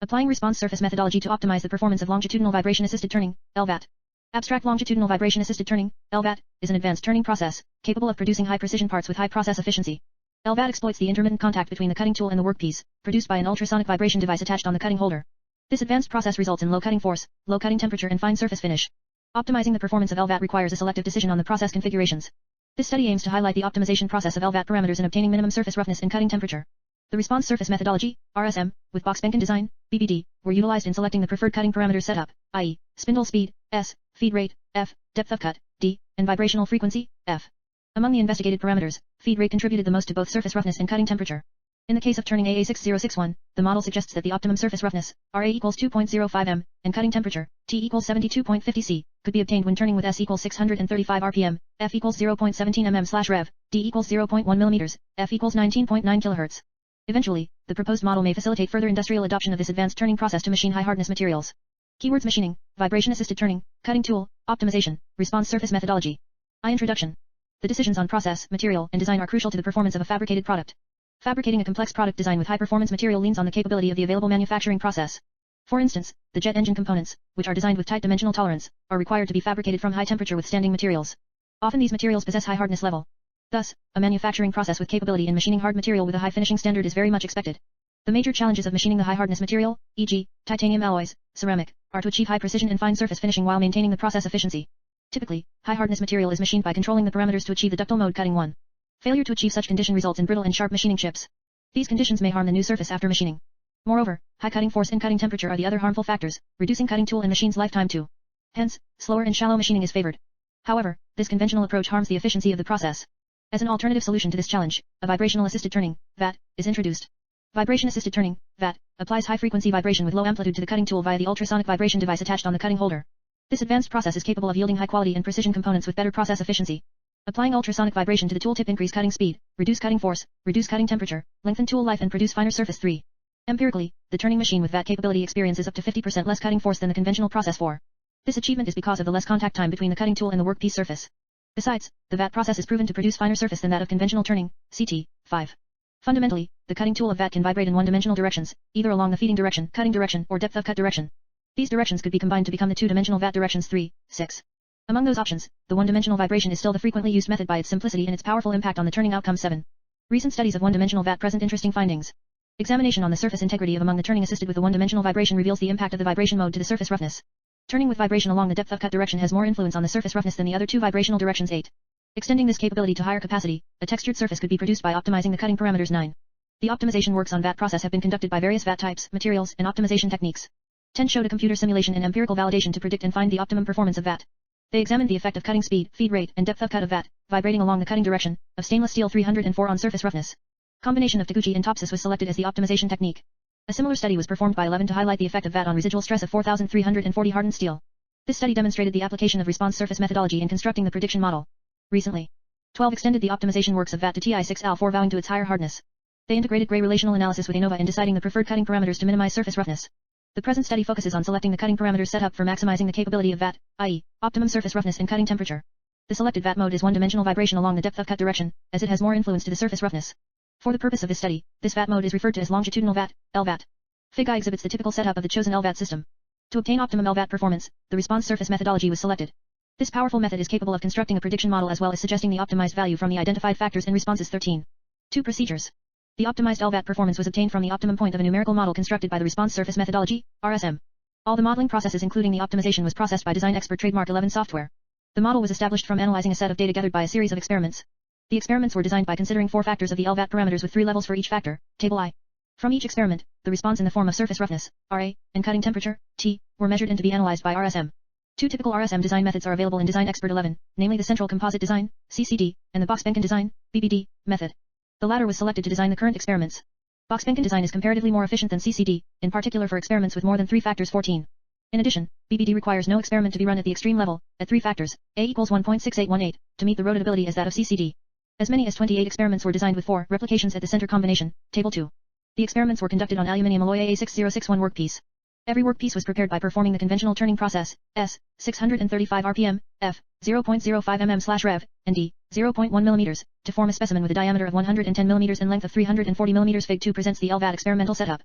Applying response surface methodology to optimize the performance of longitudinal vibration-assisted turning, L-VAT. Abstract longitudinal vibration-assisted turning, L-VAT, is an advanced turning process, capable of producing high-precision parts with high process efficiency. L-VAT exploits the intermittent contact between the cutting tool and the workpiece, produced by an ultrasonic vibration device attached on the cutting holder. This advanced process results in low cutting force, low cutting temperature and fine surface finish. Optimizing the performance of L-VAT requires a selective decision on the process configurations. This study aims to highlight the optimization process of L-VAT parameters in obtaining minimum surface roughness and cutting temperature. The response surface methodology, RSM, with Box-Behnken Design, BBD, were utilized in selecting the preferred cutting parameter setup, i.e., spindle speed, S, feed rate, F, depth of cut, D, and vibrational frequency, F. Among the investigated parameters, feed rate contributed the most to both surface roughness and cutting temperature. In the case of turning AA6061, the model suggests that the optimum surface roughness, RA equals 2.05 m, and cutting temperature, T equals 72.50 C, could be obtained when turning with S equals 635 rpm, F equals 0.17 mm/rev, D equals 0.1 mm, F equals 19.9 kHz. Eventually, the proposed model may facilitate further industrial adoption of this advanced turning process to machine high-hardness materials. Keywords: machining, vibration-assisted turning, cutting tool, optimization, response surface methodology. Introduction. The decisions on process, material, and design are crucial to the performance of a fabricated product. Fabricating a complex product design with high-performance material leans on the capability of the available manufacturing process. For instance, the jet engine components, which are designed with tight dimensional tolerance, are required to be fabricated from high-temperature withstanding materials. Often these materials possess high hardness level. Thus, a manufacturing process with capability in machining hard material with a high finishing standard is very much expected. The major challenges of machining the high-hardness material, e.g., titanium alloys, ceramic, are to achieve high precision and fine surface finishing while maintaining the process efficiency. Typically, high-hardness material is machined by controlling the parameters to achieve the ductile mode cutting 1. Failure to achieve such condition results in brittle and sharp machining chips. These conditions may harm the new surface after machining. Moreover, high cutting force and cutting temperature are the other harmful factors, reducing cutting tool and machine's lifetime too. Hence, slower and shallow machining is favored. However, this conventional approach harms the efficiency of the process. As an alternative solution to this challenge, a vibrational assisted turning, VAT, is introduced. Vibration-assisted turning, VAT, applies high-frequency vibration with low amplitude to the cutting tool via the ultrasonic vibration device attached on the cutting holder. This advanced process is capable of yielding high-quality and precision components with better process efficiency. Applying ultrasonic vibration to the tool tip increase cutting speed, reduce cutting force, reduce cutting temperature, lengthen tool life and produce finer surface 3. Empirically, the turning machine with VAT capability experiences up to 50% less cutting force than the conventional process for. This achievement is because of the less contact time between the cutting tool and the workpiece surface. Besides, the VAT process is proven to produce finer surface than that of conventional turning, CT, 5. Fundamentally, the cutting tool of VAT can vibrate in one-dimensional directions, either along the feeding direction, cutting direction, or depth of cut direction. These directions could be combined to become the two-dimensional VAT directions 3, 6. Among those options, the one-dimensional vibration is still the frequently used method by its simplicity and its powerful impact on the turning outcome 7. Recent studies of one-dimensional VAT present interesting findings. Examination on the surface integrity of among the turning assisted with the one-dimensional vibration reveals the impact of the vibration mode to the surface roughness. Turning with vibration along the depth of cut direction has more influence on the surface roughness than the other two vibrational directions 8. Extending this capability to higher capacity, a textured surface could be produced by optimizing the cutting parameters 9. The optimization works on VAT process have been conducted by various VAT types, materials, and optimization techniques. 10 showed a computer simulation and empirical validation to predict and find the optimum performance of VAT. They examined the effect of cutting speed, feed rate, and depth of cut of VAT, vibrating along the cutting direction, of stainless steel 304 on surface roughness. Combination of Taguchi and Topsis was selected as the optimization technique. A similar study was performed by Lvad to highlight the effect of VAT on residual stress of 4,340 hardened steel. This study demonstrated the application of response surface methodology in constructing the prediction model. Recently, 12 extended the optimization works of VAT to TI6L4 vowing to its higher hardness. They integrated gray relational analysis with ANOVA in deciding the preferred cutting parameters to minimize surface roughness. The present study focuses on selecting the cutting parameters set up for maximizing the capability of VAT, i.e., optimum surface roughness and cutting temperature. The selected VAT mode is one-dimensional vibration along the depth of cut direction, as it has more influence to the surface roughness. For the purpose of this study, this VAT mode is referred to as longitudinal VAT, L-VAT. Fig I exhibits the typical setup of the chosen L-VAT system. To obtain optimum L-VAT performance, the response surface methodology was selected. This powerful method is capable of constructing a prediction model as well as suggesting the optimized value from the identified factors and responses 13. 2 procedures. The optimized L-VAT performance was obtained from the optimum point of a numerical model constructed by the response surface methodology, RSM. All the modeling processes including the optimization was processed by design expert trademark 11 software. The model was established from analyzing a set of data gathered by a series of experiments. The experiments were designed by considering 4 factors of the L-VAT parameters with 3 levels for each factor, table I. From each experiment, the response in the form of surface roughness, RA, and cutting temperature, T, were measured and to be analyzed by RSM. 2 typical RSM design methods are available in Design Expert 11, namely the Central Composite Design, CCD, and the Box-Behnken Design, BBD, method. The latter was selected to design the current experiments. Box-Behnken Design is comparatively more efficient than CCD, in particular for experiments with more than 3 factors 14. In addition, BBD requires no experiment to be run at the extreme level, at 3 factors, A equals 1.6818, to meet the rotatability as that of CCD. As many as 28 experiments were designed with 4 replications at the center combination, table 2. The experiments were conducted on aluminium alloy AA6061 workpiece. Every workpiece was prepared by performing the conventional turning process, S, 635 rpm, F, 0.05 mm/rev, and D, 0.1 mm, to form a specimen with a diameter of 110 mm and length of 340 mm. Fig 2 presents the Lvad experimental setup.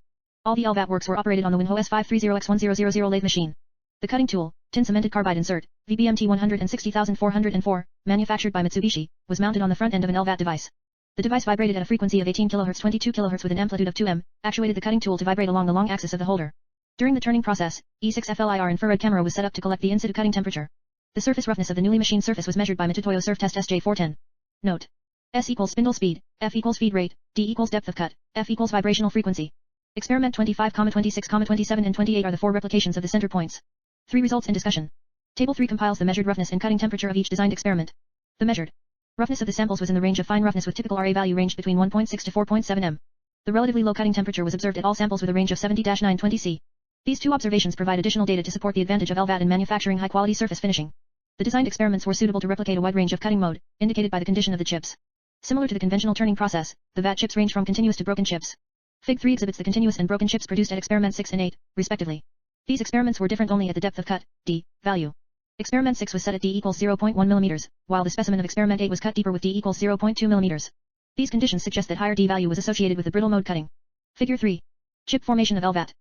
All the Lvad works were operated on the Winho S530X1000 lathe machine. The cutting tool, tin cemented carbide insert, VBMT 160404, manufactured by Mitsubishi, was mounted on the front end of an Lvad device. The device vibrated at a frequency of 18 kHz 22 kHz with an amplitude of 2 m, actuated the cutting tool to vibrate along the long axis of the holder. During the turning process, E6FLIR infrared camera was set up to collect the in-situ cutting temperature. The surface roughness of the newly machined surface was measured by Mitutoyo Surf Test SJ410. Note: S equals spindle speed, F equals feed rate, D equals depth of cut, F equals vibrational frequency. Experiment 25, 26, 27 and 28 are the 4 replications of the center points. 3 results and discussion. Table 3 compiles the measured roughness and cutting temperature of each designed experiment. The measured roughness of the samples was in the range of fine roughness with typical RA value ranged between 1.6 to 4.7 m. The relatively low cutting temperature was observed at all samples with a range of 70-920 C. These 2 observations provide additional data to support the advantage of Lvad in manufacturing high-quality surface finishing. The designed experiments were suitable to replicate a wide range of cutting mode, indicated by the condition of the chips. Similar to the conventional turning process, the VAT chips range from continuous to broken chips. Fig 3 exhibits the continuous and broken chips produced at experiment 6 and 8, respectively. These experiments were different only at the depth of cut, D, value. Experiment 6 was set at D equals 0.1 mm, while the specimen of experiment 8 was cut deeper with D equals 0.2 mm. These conditions suggest that higher D value was associated with the brittle mode cutting. Figure 3. Chip formation of Lvat.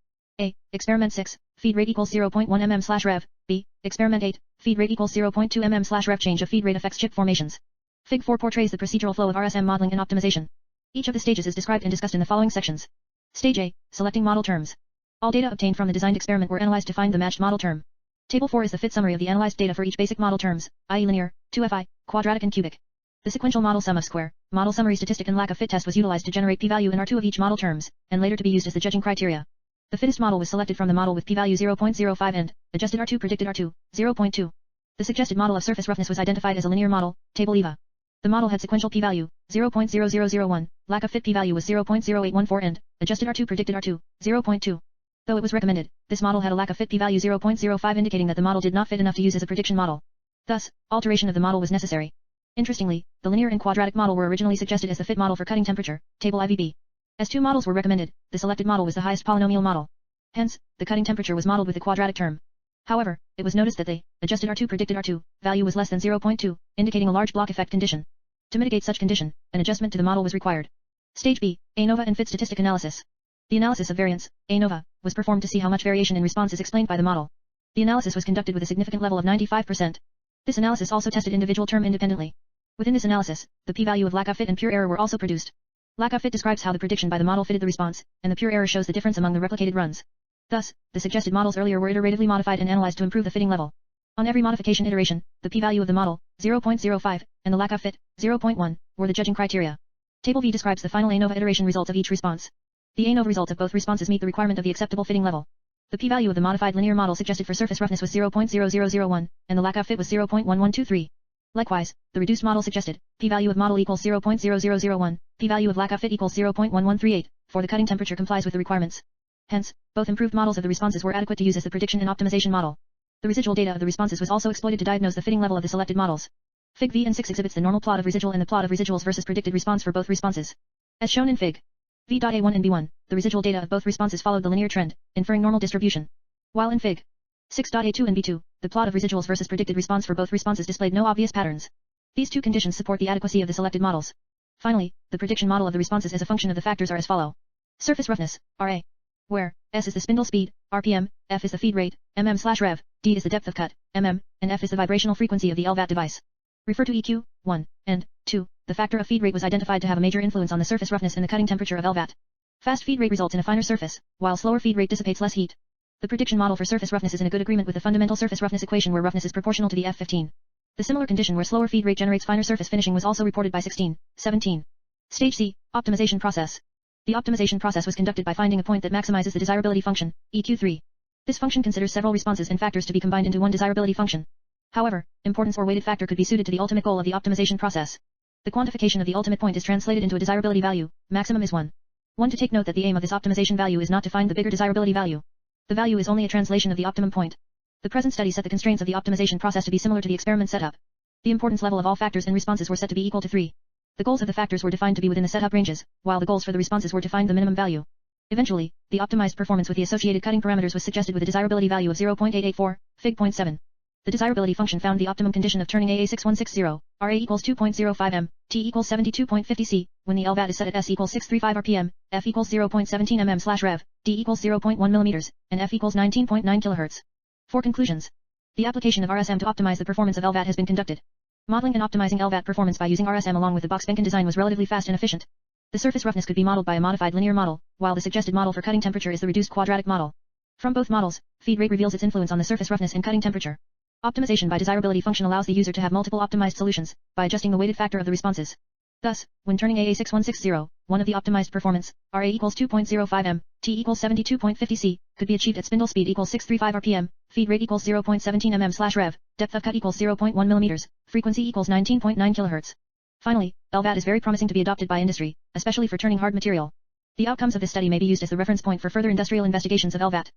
A. Experiment 6, feed rate equals 0.1 mm/rev. B. Experiment 8, feed rate equals 0.2 mm/rev. Change of feed rate affects chip formations. Fig 4 portrays the procedural flow of RSM modeling and optimization. Each of the stages is described and discussed in the following sections. Stage A, selecting model terms. All data obtained from the designed experiment were analyzed to find the matched model term. Table 4 is the fit summary of the analyzed data for each basic model terms, i.e. linear, 2fi, quadratic and cubic. The sequential model sum of square, model summary statistic and lack of fit test was utilized to generate p-value in R2 of each model terms, and later to be used as the judging criteria. The fittest model was selected from the model with p-value 0.05 and adjusted R2 predicted R2, 0.2. The suggested model of surface roughness was identified as a linear model, table EVA. The model had sequential p-value, 0.0001, lack of fit p-value was 0.0814 and adjusted R2 predicted R2, 0.2. Though it was recommended, this model had a lack of fit p-value 0.05 indicating that the model did not fit enough to use as a prediction model. Thus, alteration of the model was necessary. Interestingly, the linear and quadratic model were originally suggested as the fit model for cutting temperature, table IVB. As 2 models were recommended, the selected model was the highest polynomial model. Hence, the cutting temperature was modeled with the quadratic term. However, it was noticed that the adjusted R2 predicted R2 value was less than 0.2, indicating a large block effect condition. To mitigate such condition, an adjustment to the model was required. Stage B, ANOVA and fit statistic analysis. The analysis of variance, ANOVA, was performed to see how much variation in response is explained by the model. The analysis was conducted with a significant level of 95%. This analysis also tested individual term independently. Within this analysis, the p-value of lack of fit and pure error were also produced. Lack of fit describes how the prediction by the model fitted the response, and the pure error shows the difference among the replicated runs. Thus, the suggested models earlier were iteratively modified and analyzed to improve the fitting level. On every modification iteration, the p-value of the model, 0.05, and the lack of fit, 0.1, were the judging criteria. Table V describes the final ANOVA iteration results of each response. The ANOVA results of both responses meet the requirement of the acceptable fitting level. The p-value of the modified linear model suggested for surface roughness was 0.0001, and the lack of fit was 0.1123. Likewise, the reduced model suggested, p-value of model equals 0.0001, p-value of lack of fit equals 0.1138, for the cutting temperature complies with the requirements. Hence, both improved models of the responses were adequate to use as the prediction and optimization model. The residual data of the responses was also exploited to diagnose the fitting level of the selected models. Fig V and 6 exhibits the normal plot of residual and the plot of residuals versus predicted response for both responses. As shown in Fig V.A1 and B1, the residual data of both responses followed the linear trend, inferring normal distribution. While in Fig 6.A2 and B2, the plot of residuals versus predicted response for both responses displayed no obvious patterns. These 2 conditions support the adequacy of the selected models. Finally, the prediction model of the responses as a function of the factors are as follow. Surface roughness, RA, where S is the spindle speed, RPM, F is the feed rate, mm/rev, D is the depth of cut, mm, and F is the vibrational frequency of the Lvat device. Refer to EQ, 1, and 2. The factor of feed rate was identified to have a major influence on the surface roughness and the cutting temperature of Lvat. Fast feed rate results in a finer surface, while slower feed rate dissipates less heat. The prediction model for surface roughness is in a good agreement with the fundamental surface roughness equation where roughness is proportional to the F15. The similar condition where slower feed rate generates finer surface finishing was also reported by 17. Stage C, optimization process. The optimization process was conducted by finding a point that maximizes the desirability function, EQ3. This function considers several responses and factors to be combined into one desirability function. However, importance or weighted factor could be suited to the ultimate goal of the optimization process. The quantification of the ultimate point is translated into a desirability value, maximum is 1. To take note that the aim of this optimization value is not to find the bigger desirability value. The value is only a translation of the optimum point. The present study set the constraints of the optimization process to be similar to the experiment setup. The importance level of all factors and responses were set to be equal to 3. The goals of the factors were defined to be within the setup ranges, while the goals for the responses were to find the minimum value. Eventually, the optimized performance with the associated cutting parameters was suggested with a desirability value of 0.884, Fig.7. The desirability function found the optimum condition of turning AA6160, RA equals 2.05 m, T equals 72.50 c, when the Lvad is set at S equals 635 rpm, F equals 0.17 mm/rev, D equals 0.1 mm, and F equals 19.9 kHz. For conclusions. The application of RSM to optimize the performance of Lvad has been conducted. Modeling and optimizing Lvad performance by using RSM along with the Box-Behnken design was relatively fast and efficient. The surface roughness could be modeled by a modified linear model, while the suggested model for cutting temperature is the reduced quadratic model. From both models, feed rate reveals its influence on the surface roughness and cutting temperature. Optimization by desirability function allows the user to have multiple optimized solutions, by adjusting the weighted factor of the responses. Thus, when turning AA6160, one of the optimized performance, RA equals 2.05 m, T equals 72.50 c, could be achieved at spindle speed equals 635 rpm, feed rate equals 0.17 mm/rev, depth of cut equals 0.1 mm, frequency equals 19.9 kHz. Finally, Lvad is very promising to be adopted by industry, especially for turning hard material. The outcomes of this study may be used as the reference point for further industrial investigations of Lvad.